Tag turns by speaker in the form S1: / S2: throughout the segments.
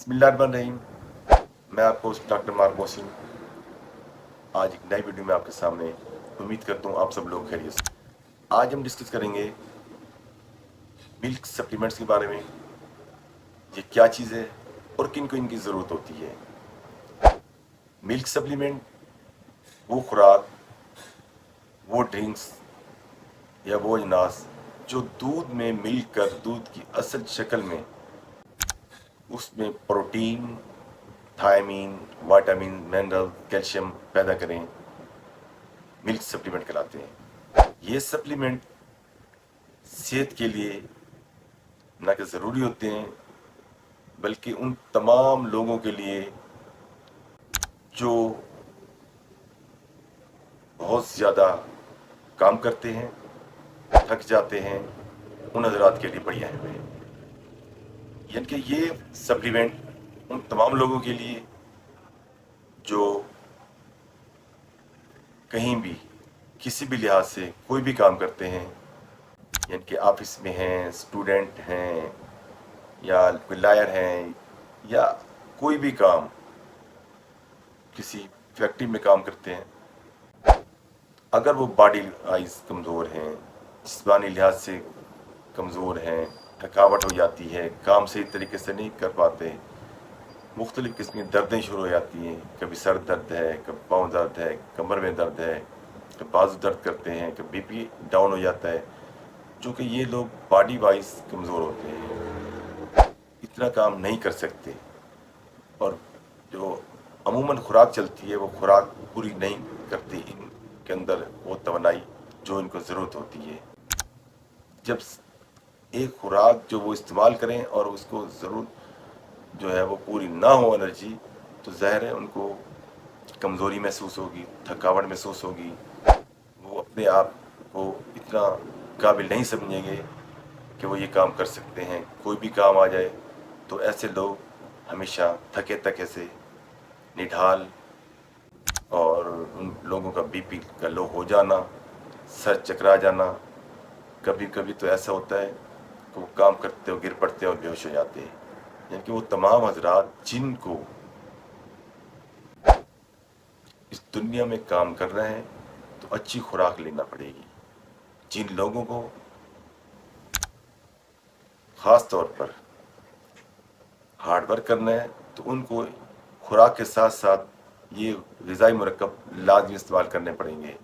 S1: बिस्मिल्लाहिर्रहमानिर्रहीम। मैं आपको डॉक्टर मार मोहसिन आज एक नई वीडियो में आपके सामने। उम्मीद करता हूँ आप सब लोग खैरियत से। आज हम डिस्कस करेंगे मिल्क सप्लीमेंट्स के बारे में। ये क्या चीज़ है और किन को इनकी ज़रूरत होती है। मिल्क सप्लीमेंट वो खुराक, वो ड्रिंक्स या वो अजनास जो दूध में मिलकर दूध की असल शक्ल में उसमें protein, thiamine, vitamin, mineral, calcium पैदा करें, मिल्क सप्लीमेंट कहलाते हैं। ये सप्लीमेंट सेहत के लिए न कि ज़रूरी होते हैं, बल्कि उन तमाम लोगों के लिए जो बहुत ज़्यादा काम करते हैं, थक जाते हैं, उन हजरात के लिए बढ़िया है। यानी कि ये सप्लीमेंट उन तमाम लोगों के लिए जो कहीं भी किसी भी लिहाज से कोई भी काम करते हैं, यानी कि ऑफिस में हैं, स्टूडेंट हैं, या कोई लायर हैं, या कोई भी काम किसी फैक्ट्री में काम करते हैं। अगर वो बॉडी वाइज कमज़ोर हैं, जिस्मानी लिहाज से कमज़ोर हैं, थकावट हो जाती है, काम सही तरीके से नहीं कर पाते, मुख्तलिफ़ किस्म की दर्दें शुरू हो जाती हैं। कभी सर दर्द है, कभी पाँव दर्द है, कमर में दर्द है, कभी बाजू दर्द करते हैं, कभी बीपी डाउन हो जाता है। चूँकि ये लोग बॉडी वाइज कमज़ोर होते हैं, इतना काम नहीं कर सकते, और जो अमूमन खुराक चलती है वो खुराक पूरी नहीं करती इनके अंदर वो तवानाई जो इनको ज़रूरत होती है। जब एक खुराक जो वो इस्तेमाल करें और उसको ज़रूरत जो है वो पूरी ना हो एनर्जी, तो ज़ाहिर है उनको कमज़ोरी महसूस होगी, थकावट महसूस होगी, वो अपने आप को इतना काबिल नहीं समझेंगे कि वो ये काम कर सकते हैं। कोई भी काम आ जाए तो ऐसे लोग हमेशा थके थके से, निढाल, और उन लोगों का बीपी का लो हो जाना, सर चकरा जाना, कभी कभी तो ऐसा होता है कि वो काम करते हो गिर पड़ते हैं और बेहोश हो जाते हैं। यानी कि वो तमाम हजरात जिनको इस दुनिया में काम कर रहे हैं तो अच्छी खुराक लेना पड़ेगी। जिन लोगों को ख़ास तौर पर हार्ड वर्क करना है तो उनको खुराक के साथ साथ ये ग़िज़ाई मरकब लाजमी इस्तेमाल करने पड़ेंगे,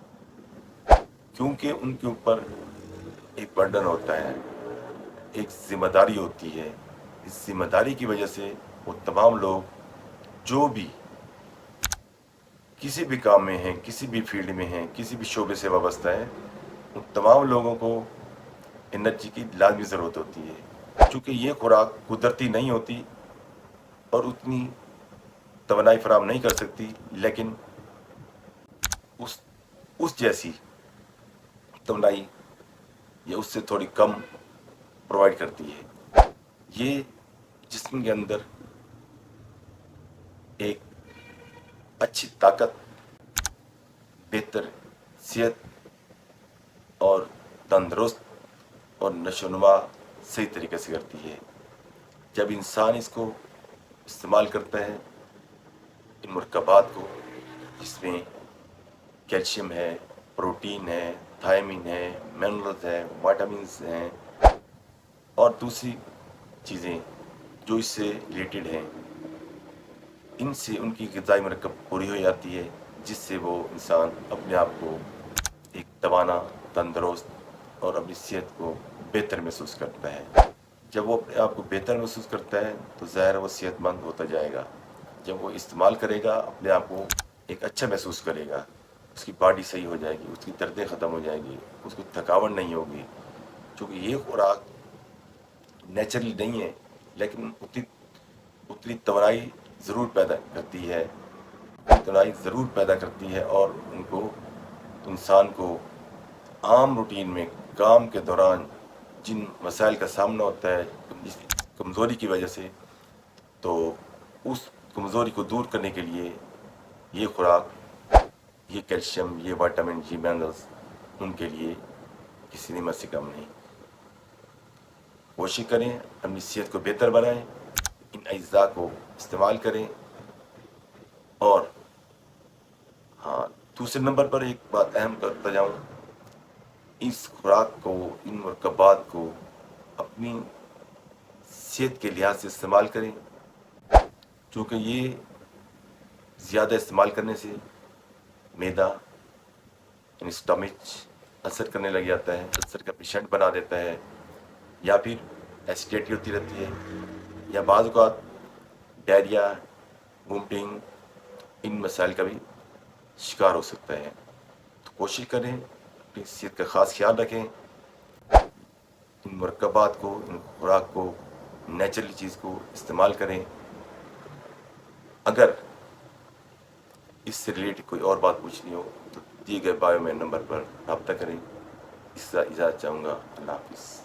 S1: क्योंकि उनके ऊपर एक बर्डन होता है, एक ज़िम्मेदारी होती है। इस ज़िम्मेदारी की वजह से वो तमाम लोग जो भी किसी भी काम में हैं, किसी भी फील्ड में हैं, किसी भी शोबे से वाबस्ता है, उन तमाम लोगों को एनर्जी की लाजमी ज़रूरत होती है। चूँकि ये खुराक कुदरती नहीं होती और उतनी तवानाई फराहम नहीं कर सकती, लेकिन उस जैसी तवानाई या उससे थोड़ी कम प्रोवाइड करती है। ये जिस्म के अंदर एक अच्छी ताकत, बेहतर सेहत और तंदुरुस्त और नशोनुमा सही तरीके से करती है। जब इंसान इसको इस्तेमाल करता है, इन मरकबात को, जिसमें कैल्शियम है, प्रोटीन है, थायमीन है, मिनरल्स है, विटामिन्स हैं, और दूसरी चीज़ें जो इससे रिलेटेड हैं, इनसे उनकी ग़िज़ाई मरकब पूरी हो जाती है, जिससे वो इंसान अपने आप को एक तवाना, तंदुरुस्त और अपनी सेहत को बेहतर महसूस करता है। जब वो अपने आप को बेहतर महसूस करता है तो ज़ाहिर है वो सेहतमंद होता जाएगा। जब वो इस्तेमाल करेगा, अपने आप को एक अच्छा महसूस करेगा, उसकी बॉडी सही हो जाएगी, उसकी दर्दें ख़त्म हो जाएंगी, उसको थकावट नहीं होगी। क्योंकि ये खुराक नेचुरली नहीं है, लेकिन उतनी तवानाई ज़रूर पैदा करती है, तवानाई ज़रूर पैदा करती है, और उनको, इंसान को आम रूटीन में काम के दौरान जिन मसाइल का सामना होता है इस कमज़ोरी की वजह से, तो उस कमज़ोरी को दूर करने के लिए ये खुराक, ये कैल्शियम, ये विटामिन, ये मिनरल्स उनके लिए किसी निमत से कम नहीं। कोशिश करें अपनी सेहत को बेहतर बनाएं, इन अज्जा को استعمال کریں. اور ہاں، دوسرے نمبر پر ایک بات اہم کرتا جاؤں، اس خوراک کو، ان مرکبات کو اپنی صحت کے لحاظ سے استعمال کریں، چونکہ یہ زیادہ استعمال کرنے سے معدہ یعنی اسٹمچ اثر کرنے لگ جاتا ہے، السر کا پیشنٹ بنا دیتا ہے، یا پھر ایسیڈیٹی ہوتی رہتی ہے، یا بعض اوقات ڈائریا، وومٹنگ، ان مسائل کا بھی شکار ہو سکتا ہے. تو کوشش کریں اپنی صحت کا خاص خیال رکھیں، ان مرکبات کو، ان خوراک کو، نیچرل چیز کو استعمال کریں. اگر اس سے ریلیٹڈ کوئی اور بات پوچھنی ہو تو دیے گئے بایو میں نمبر پر رابطہ کریں. اس سے اجازت چاہوں گا. اللہ حافظ.